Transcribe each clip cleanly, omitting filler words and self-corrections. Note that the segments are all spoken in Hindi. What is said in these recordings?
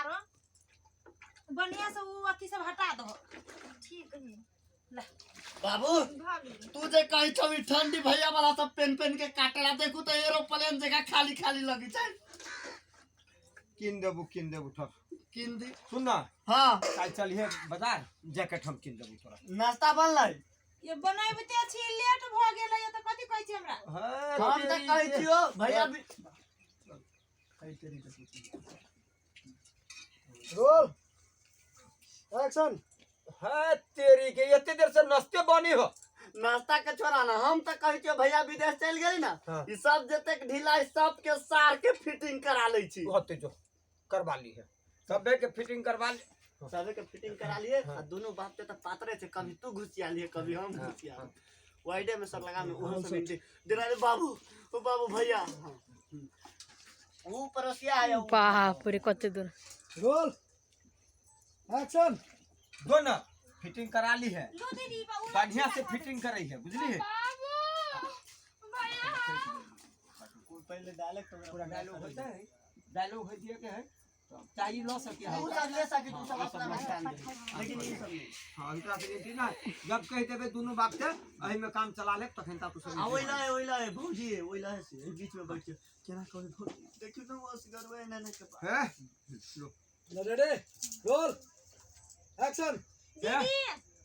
करो बढ़िया से वो अथी सब हटा दो। ठीक है ले बाबू तू जे कही छबी ठंडी भैया वाला सब पेन पेन के काटेला देखू तो एरोप्लेन जगह खाली खाली लगी छै। किन देबू ठक किन दी सुन ना। हां काल चलिए बाजार जैकेट हम किन देबू तोरा। नाश्ता बनलै ये बनाइबते छी लेट भ गेलै त कथि कहै छी हमरा। हम त कहै छियो भैया भी कहि तेरी के रोल एक्शन। है तेरी के इतने देर से नाश्ते बनी हो। नाश्ता के छोड़ा ना हम त कहै छियो भैया विदेश चल गेली ना ई सब जते ढीला सब के सार के फिटिंग करा लै छी। होते जो करवा ली है सबे के फिटिंग करवा ली सबे के फिटिंग करा लिए आ दोनों बाप के त पातरे छे कभी तू घुसिया लिए कभी हम घुसिया वाइडे में सब लगा में ओहो सब देना रे बाबू ओ बाबू भैया वो परोसिया है बाप रे कते दूर। Roll action. दो ना फिटिंग करा ली है लो दीदी बाबू बढ़िया से फिटिंग करई है बुझली है। पहले डायलेक्ट पूरा डायलॉग होता है डायलॉग हो दिए के है चाहिए लो सके है तू सब ले सके तू सब अपना ध्यान दे लेकिन ये सब नहीं। हां इतना से ठीक ना जब कह देबे दोनों बाप के एही में काम चला ले तखन ता तू सब ओइला है भौजी है ओइला है से बीच में बैठ के केना कहै भौजी देखियो ना वो सिगरवे ने के पास है रेडी रोल एक्शन। दीदी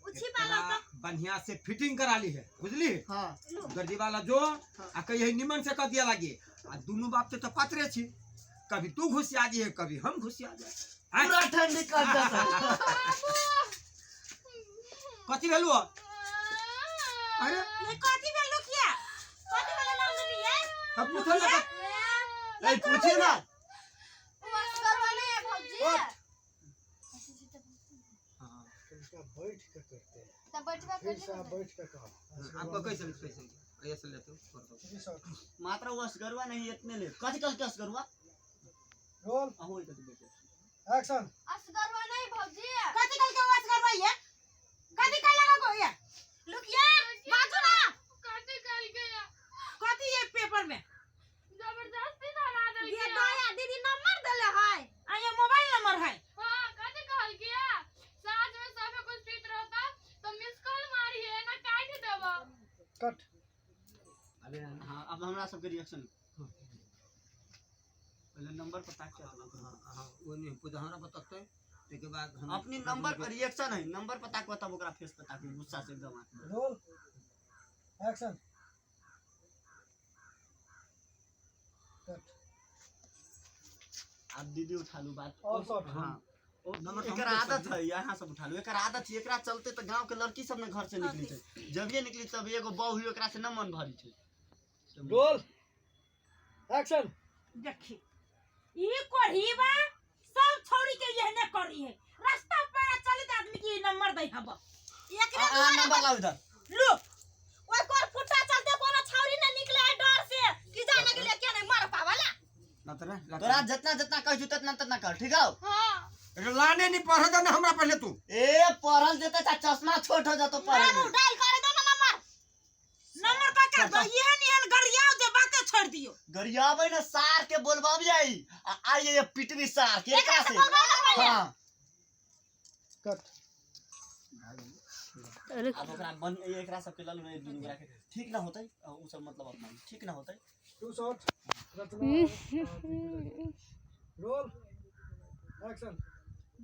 उछी पाला तो बढ़िया से फिटिंग करा ली है बुझली। हां गर्दी वाला जो आ कहीं निमन से कर दिया लागे आ दोनों बाप के तो पात्रे छी कभी तू घुसिया जी है कभी हम घुसिया जाए पूरा ठंडी कर देता कथी भेलु अरे ये कथि भेलो किया कथि भेलो नाम नहीं है अब पूछो ना नहीं पूछे ना मास्टर वाले भौजी हां इसका बैठ के करते हैं तब बैठवा फिर से आप बैठ के कहो। आपको कैसे ऐसे लेते हो रिसर्च मात्र वो असगरवा नहीं इतने ले कथि कल के असगरवा रोल होई कथि बेटे एक्शन। असगरवा नहीं भौजी कथि कल के असगरवा ये कथि कल लगा गो ये लुकिया बाजू ना कथि कल के कथि ये पेपर में जबरदस्ती धरा दे ये दया दीदी नंबर देले है आ ये मोबाइल नंबर है। हां कथि कहल किया साथ में सब कुछ ठीक रहता तो मिस कॉल मारी है ना काट देबो कट। अबे हां अब हमरा सब के रिएक्शन पहले नंबर पता क्या हां वो नहीं पूजा हमरा बताते के बाद हम अपनी नंबर पर रिएक्शन है नंबर पता को तब ओकरा फेस पता के गुस्सा से एकदम आके रोल एक्शन कट। अब दीदी उठा लू बात और शॉट। हां नंबर एकर आदत है यहाँ सब उठा लो एकर आदत है एकरा चलते तो गांव के लड़की सब ने घर से निकली छै जब ये निकली तब एगो बहू हुई एकरा से न मन भरी छै। Roll action. देखी ई कोढ़ीबा सब छोड़ी के यहने करी है रास्ता पर चलित आदमी की नंबर दई हब एकरे आ नंबर लाओ इधर लो ओए कोर फुटा चलते कोनो छौरी न निकले है डर से कि जाने के लिए के नहीं मार पावला ना तोरा तोरा जितना जितना कह छु उतना उतना कर ठीक है। हां लाने नहीं पढ़ दे ना हमरा पहले तू ए पढ़ल जेते ता चश्मा छोट हो जातो पढ़े मारू डायल कर दो ना नंबर का कर यहन गरियाओ जे बातें छोड़ दियो गरियाबे ना सार के बोलबाब जाई आई ये पिटवी सार के एकरा से हां कट। अरे अब ओकरा बन एकरा सब के लल में दुनु गोरा के ठीक ना होतै उ सब मतलब अपना ठीक ना होतै two shot Rachna. Roll action.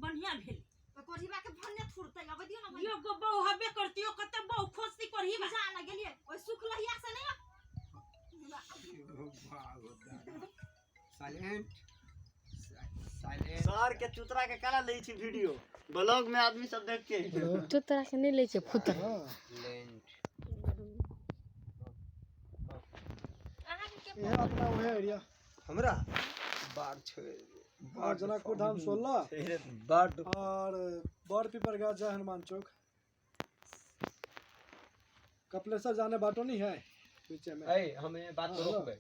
बढ़िया भेल तो कोढ़ीबा के भन्ने थुरतै अब दियो ना यो गो बहु हबे करतियो कते बहु खोसी कोढ़ीबा जाना गेलिए ओइ सुखलहिया से नहीं साइलेंट साइलेंट सर के चुतरा के काला ले छी वीडियो ब्लॉग में आदमी सब देख के तो तरह के नहीं ले छे फुतर। ये अपना वो है एरिया हमरा बार छे और जनकपुर धाम 16 बड और बड़ पीपर गाछ जय हनुमान चौक कपिलेश्वर जाने बाटो नहीं है पीछे में। ए हमें बात रोक बे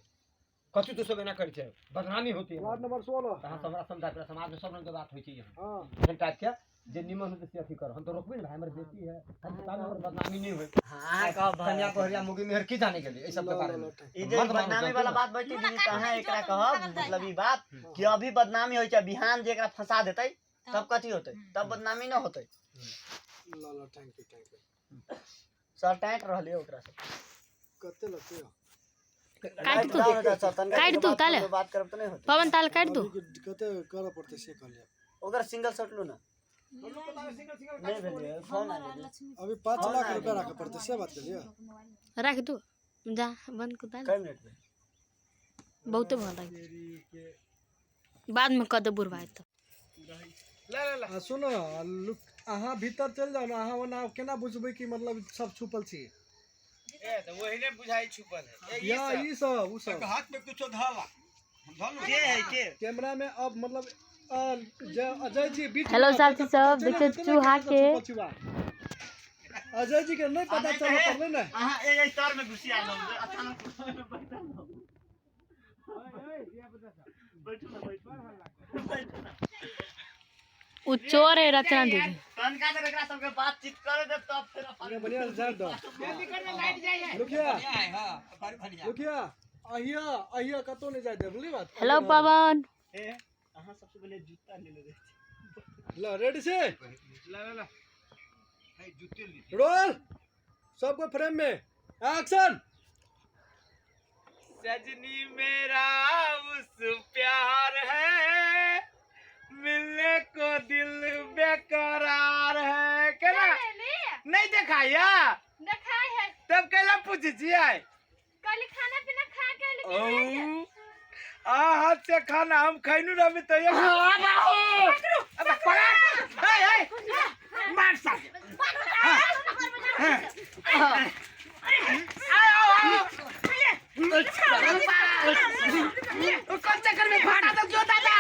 कथी तू सब एना करै छै बदनामी होती है वार्ड नंबर 16 कहां हमरा समझा पूरा समाज में सब रंग के बात होई छै यहाँ हां एहन टाइप के जे निमन होते से अथी कर हम तो रोकबे ना भाई हमर बेटी है हम काम में बदनामी नहीं होई हां का कन्या कोहरिया मुगी मेहर की जाने के लिए ए सब के बारे में ई जे बदनामी वाला बात बैठी दीदी कहां एकरा कहब मतलब ई बात कि अभी बदनामी होई छै बिहान जे एकरा फंसा देतै तब कथी होतै तब बदनामी न होतै ला थैंक यू सर टाइट रहले ओकरा से कते लगते हो काट दू ताले बात करब त नहीं होतै पवन ताल काट दू कते करे पड़ते से कह लिया ओकर सिंगल शॉट लो ना नहीं भेलिए फोन आ गेलै अभी 5 लाख रुपया रखे पड़ते से बात कर लिया रख दू जा बंद कर ताल कै मिनट में बहुत भल लगे बाद में कद बुरवाए तो सुनो अहाँ भीतर चल जाओ ना अहाँ ओना केना बुझबै कि मतलब सब छुपल छी ए तो वही ने बुझाई छुपल है या ई सब उ सब हाथ में कुछो धाला के है के कैमरा में अब मतलब अजय जी बीच हेलो साथी सब देखिए चूहा के अजय जी के नहीं पता चल पड़ले ना अहाँ ए तार में घुसी आ जाओ अचानक बैठल हो बैठो ना उ चोर है रचना दीदी तनका से एकरा सबके बातचीत करे दे तब फिर अरे बढ़िया जा दो रुकिया अहिया अहिया कतो नहीं जाय दे बोली बात हेलो पवन ए अहाँ सबसे पहले जूता ले ले ला रेडी से ला भाई जूते ले रोल सबको फ्रेम में एक्शन सजनी मेरा उस प्यार है मिलने को दिल बेकरार है केना नहीं देखाया देखाय है तब केला पूछी छियै कल खाना पीना खा के ओ आ हाथ से खाना हम खैनु रमी तो ये अब पकड़ ए मार सा कौन चक्कर में फाटा तो क्यों दादा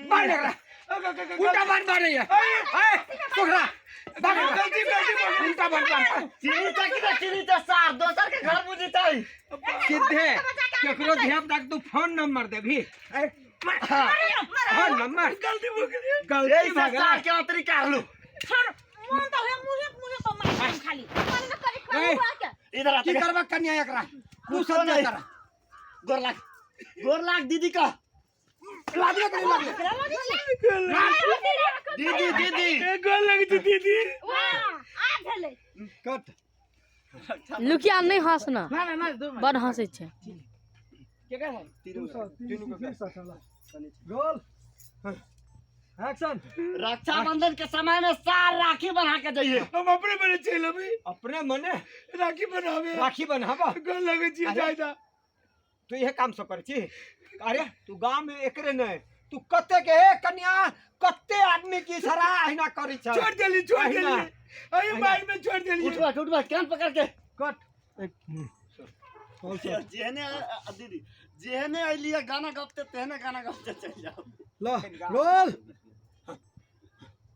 मार रहा उल्टा मार रही है पकड़ा उल्टा मार चिनी त सार दोसर के घर बुझितै सीधे केकरो ध्यान रख तू फोन नंबर दे भी फोन नंबर गलती हो गई गलती हो गई सार के अंतरी कर लो मन तो है मुहे पर मार खाली मन में करी खा हुआ क्या इधर आ की करबा कन्या एकरा तू सब नहीं कर गोर लाख दीदी का लादिया कर लादिया दीदी दीदी गोल लगी थी दीदी वाह आ गेले कट लुकिया नहीं हंसना ना बड़ हंसे छे के कर तीनों का चला रोल एक्शन रक्षाबंधन के समय में सार राखी बना के जाइए हम अपने मने चल अभी अपने मने राखी बनावा गोल लगे छी जायदा तू यह काम सब कर छी अरे तू गांव में एकरे न तू कते के कन्या कते आदमी की सराह अहिना करी छ छोड़ देली अई बाइक में छोड़ देली उठवा कान पकड़ के कट जेहने दीदी जेहने आइलिए गाना गपते तेहने गाना गपते चल जाओ ला रोल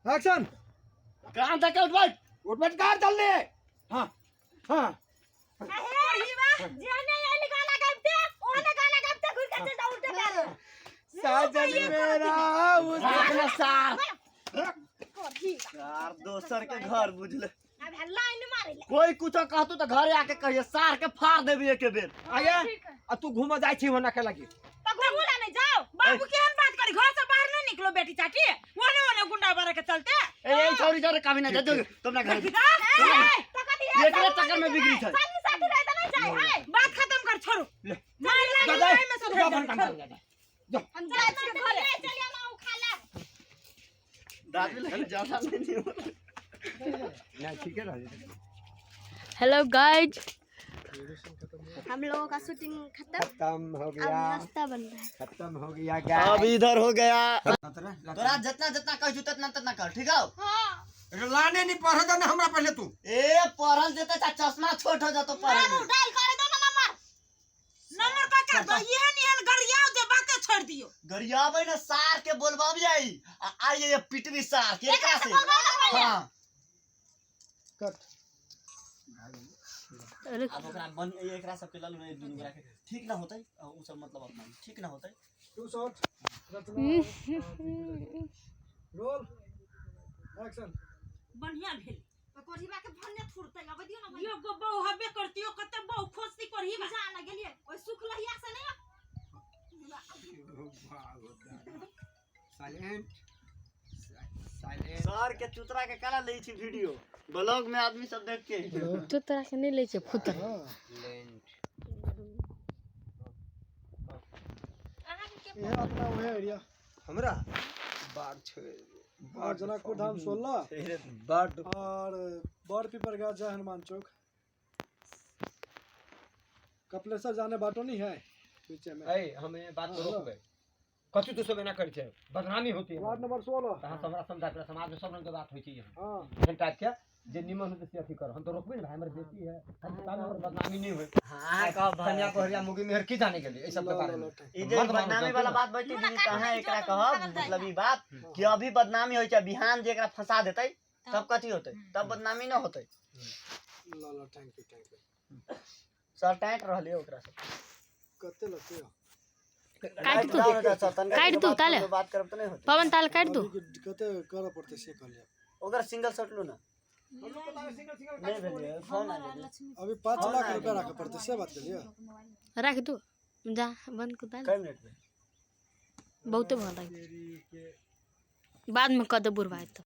एक्शन कहां तक उठवा कार चल ले हां हां जेने आइल गाना गाबते ओने गाना गाबते घुर के जा उल्टे पैर साजन मेरा उस देखना सार दोसर के घर बुझले अब हल्ला इन मारे ले कोई कुछ कहतू तो घरे आके कहिए सार के फाड़ देबी एक बेर आगे आ तू घूम जाई छी होना के लगी तो घुमला नहीं जाओ बाबू केहन बात करी घर से बाहर नहीं निकलो बेटी चाची ओने ओने गुंडा बारे के चलते ए छोरी जरे कभी ना जा तुमने घर तो कथी है एकरे चक्कर में बिगड़ी छै साली साथी रहता नहीं जाए है बात खत्म कर छोड़ो ले मार जा लगे जा में सब जा बन काम कर जा हम जाए के घरे चलिए ना उ खाला दादी लगे ज्यादा नहीं ना ठीक है रह हेलो गाइज हम लोगों का शूटिंग खत्म हो अब गया नाश्ता बन रहा है। खत्म हो गया अब इधर हो गया तोरा तोरा जितना जितना कह छु तना कर ठीक है लाने नहीं पढ़ दे हमरा पहले तू ए पढ़ल जेते ता चश्मा छोट हो जातो पढ़े में डायल कर दो ना नंबर का क्या दो ये निहन गरियाओ दे बातें छोड़ दियो गरियाबे ना सार के बोलबाब जाई आ ये पिटवी सार के का से हां कट अरे अब ओकरा बन एकरा सब के लल में दुनु गोरा के ठीक ना होतै उ सब मतलब अपना ठीक ना होतै two shot Rachna roll action बढ़िया भेल कोढ़ीबा के भन्ने थुरतै अब दियो ना यो गो बहु हबे करतियो कते बहु खोस्ती कोढ़ीबा जा ना गेलिए ओइ सुख लहिया से नहीं साइलेंट साइलेंट शहर के चुतरा के काला ले छी वीडियो ब्लॉग में आदमी सब देख के तो तरह के नहीं ले छे फुतर ये अपना वो है एरिया हमरा बाढ़ छे और जनकपुर धाम 16 बाढ़ और बड़ पीपर गाछ है हनुमान चौक कपिलेश्वर जाने बाटो नहीं है पीछे में ए हमें बात तो रोकबे कथि तो सब एना कर छे बदनामी होती है वार्ड नंबर 16 तहां हमरा समझा के समाज में सब रंग के बात होई छी यहां हां एहन टाइप के जे निमन होते से अथी कर हम तो रोकबे ना भाई हमर बेटी है हम तो और बदनामी नहीं होई हां कब कन्या कोहरिया मुगी मेहर की जाने गेली ए सब के बारे में ई जे बदनामी वाला बात बैठी दी कहां एकरा कहब मतलब ई बात कि अभी बदनामी होई छै बिहान जे एकरा फंसा देतै तब कथि होतै तब बदनामी न होतै ला थैंक यू सर टाइट रहले ओकरा से कते लगते हो काट दो ताले बात करब त नहीं होतै पवन ताल काट दो कते कर पड़ते से कर लिया ओकरा सिंगल शॉट लो ना नहीं भेलिए फोन आ गेलै अभी 5 लाख रुपया रखे पड़ते से बात कर लिया रख दो जा बंद कर ताल कै मिनट में बहुते भल लगे बाद में कद बुरवाए तो